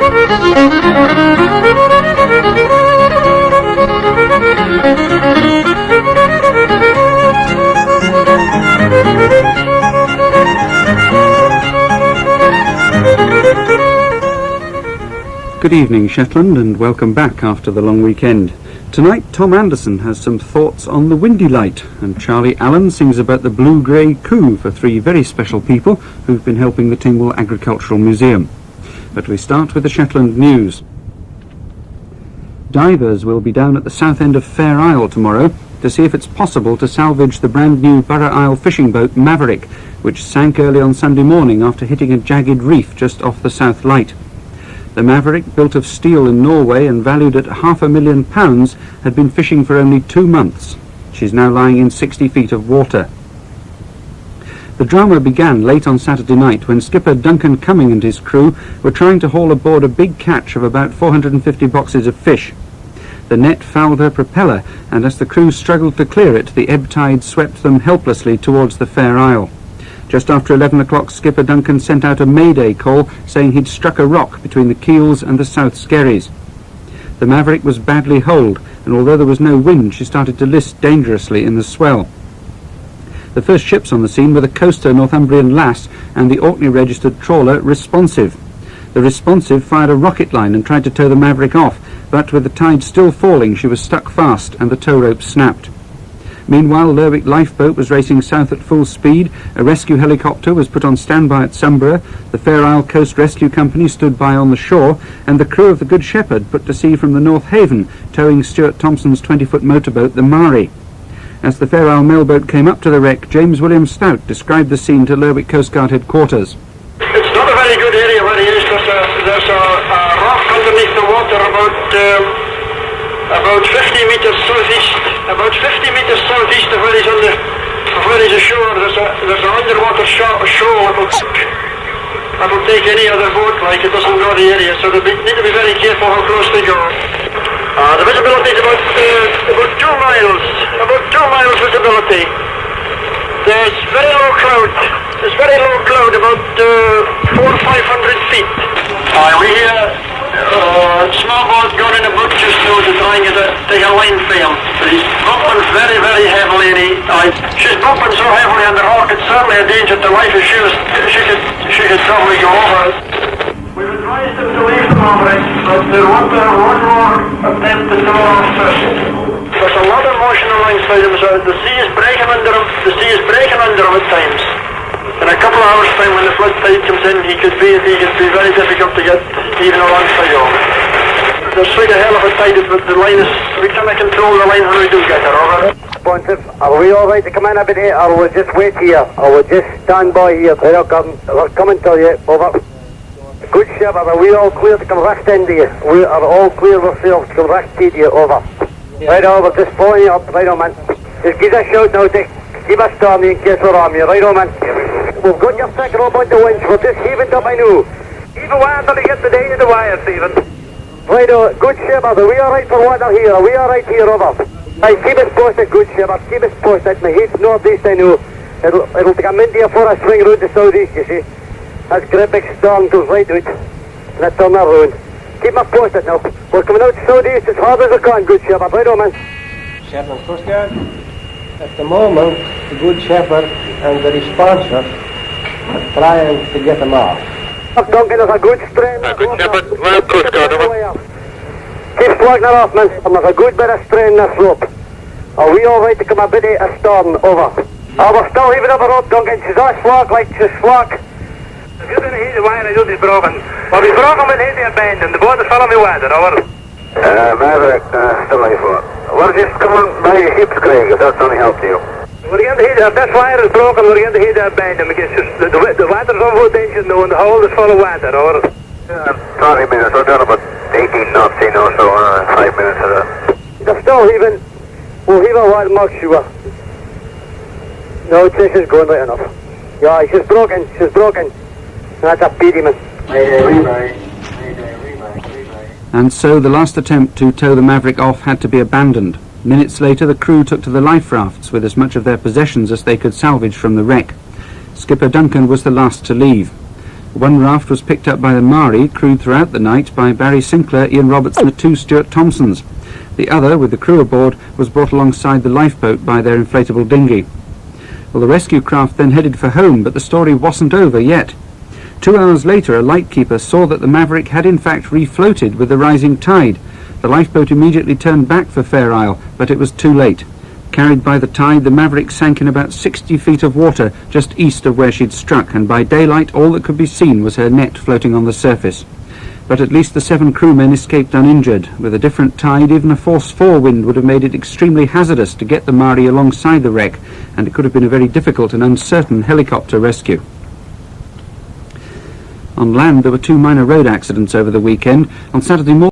Good evening, Shetland, and welcome back after the long weekend. Tonight, Tom Anderson has some thoughts on the Windy Light, and Charlie Allen sings about the blue-grey coo for three very special people who've been helping the Tingwell Agricultural Museum. But we start with the Shetland news. Divers will be down at the south end of Fair Isle tomorrow to see if it's possible to salvage the brand new Fair Isle fishing boat Maverick, which sank early on Sunday morning after hitting a jagged reef just off the South Light. The Maverick, built of steel in Norway and valued at £500,000, had been fishing for only 2 months. She's now lying in 60 feet of water. The drama began late on Saturday night when skipper Duncan Cumming and his crew were trying to haul aboard a big catch of about 450 boxes of fish. The net fouled her propeller, and as the crew struggled to clear it, the ebb tide swept them helplessly towards the Fair Isle. Just after 11 o'clock, skipper Duncan sent out a mayday call saying he'd struck a rock between the keels and the South Skerries. The Maverick was badly holed, and although there was no wind, she started to list dangerously in the swell. The first ships on the scene were the coaster Northumbrian Lass and the Orkney-registered trawler Responsive. The Responsive fired a rocket line and tried to tow the Maverick off, but with the tide still falling, she was stuck fast and the tow rope snapped. Meanwhile, Lerwick lifeboat was racing south at full speed, a rescue helicopter was put on standby at Sunborough, the Fair Isle Coast Rescue Company stood by on the shore, and the crew of the Good Shepherd put to sea from the North Haven, towing Stuart Thompson's 20-foot motorboat, the Mari. As the Fair Isle mailboat came up to the wreck, James William Stout described the scene to Lerwick Coastguard headquarters. It's not a very good area where he is. There's a rock underneath the water about 50 metres southeast. About 50 metres southeast of where he's ashore. There's an underwater shoal that'll take any other boat, like it doesn't know the area, so they need to be very careful how close they go. The visibility is about 2 miles. About 2 miles visibility. There's very low cloud. There's very low cloud, about 400 or 500 feet. We hear small boat going in a boat just now to try and take a line for him. He's bumping very, very heavily, and she's bumping so heavily on the rock, it's certainly a danger to life if she could probably go over it. We've advised them to leave the Maverick, but they want one more attempt to tow off first. There's a lot of motion alongside them, so the sea is breaking under them. The sea is breaking under them at times. In a couple of hours' time, when the flood tide comes in, he could be very difficult to get even alongside of. There's quite a hell of a tide, but the line is, we cannot control the line when we do get it, over. Responsive, are we alright to come in a bit here, or we'll just wait here, or we'll just stand by here? We're coming to you, over. Good Shepherd, are we all clear to come right into you? We are all clear ourselves to come right to you, over. Yeah. Right over, just following you up, right on, man. Just give us a shout now to keep us stormy in case we're on you, right on, man. We've got your sticker up on the winch, we're just heaving up, I know. Even water to get the day of the wire, Stephen. Right on, Good Shepherd, are we alright for water here? Are we alright here, over? Right, keep us posted, Good Shepherd, keep us posted. My head's northeast, I know. It'll come into you for a swing round the southeast, you see. That's great big storm goes right out. And that's on that road. Keep us posted now. We're coming out southeast as hard as we can, Good Shepherd, right on, man. Shetland Coastguard. At the moment, the Good Shepherd and the Responsive are trying to get them off. Duncan, there's a good strain. Good Shepherd, well, Coastguard, over. Keep slugging it off, man. And there's a good bit of strain in the slope. Are we alright to come a bit astern, over? We're still heaving up a rope, Duncan. She's all slack like she's slack. If you're going to hit the wire, I know it's broken. Well, we've broken with hit the abandon. The boat is full of me water, over. Maverick, still like for. We're just coming by hips, Craig, if that's any help to you. We're going to hit, if this wire is broken, we're going to hit the abandon because the water's on full tension now and the hole is full of water, over. 20 minutes, we're done about 18 knots, you know, so 5 minutes of that. They're still heaving. We'll heave a while more, sure. No, this is going right enough. Yeah, she's broken. That's a pity, man. And so the last attempt to tow the Maverick off had to be abandoned. Minutes later, the crew took to the life rafts with as much of their possessions as they could salvage from the wreck. Skipper Duncan was the last to leave. One raft was picked up by the Mari, crewed throughout the night by Barry Sinclair, Ian Roberts and the 2 Stuart Thompsons. The other, with the crew aboard, was brought alongside the lifeboat by their inflatable dinghy. Well, the rescue craft then headed for home, but the story wasn't over yet. 2 hours later, a lightkeeper saw that the Maverick had in fact refloated with the rising tide. The lifeboat immediately turned back for Fair Isle, but it was too late. Carried by the tide, the Maverick sank in about 60 feet of water just east of where she'd struck, and by daylight all that could be seen was her net floating on the surface. But at least the 7 crewmen escaped uninjured. With a different tide, even a force 4 wind would have made it extremely hazardous to get the Mari alongside the wreck, and it could have been a very difficult and uncertain helicopter rescue. On land, there were 2 minor road accidents over the weekend. On Saturday morning,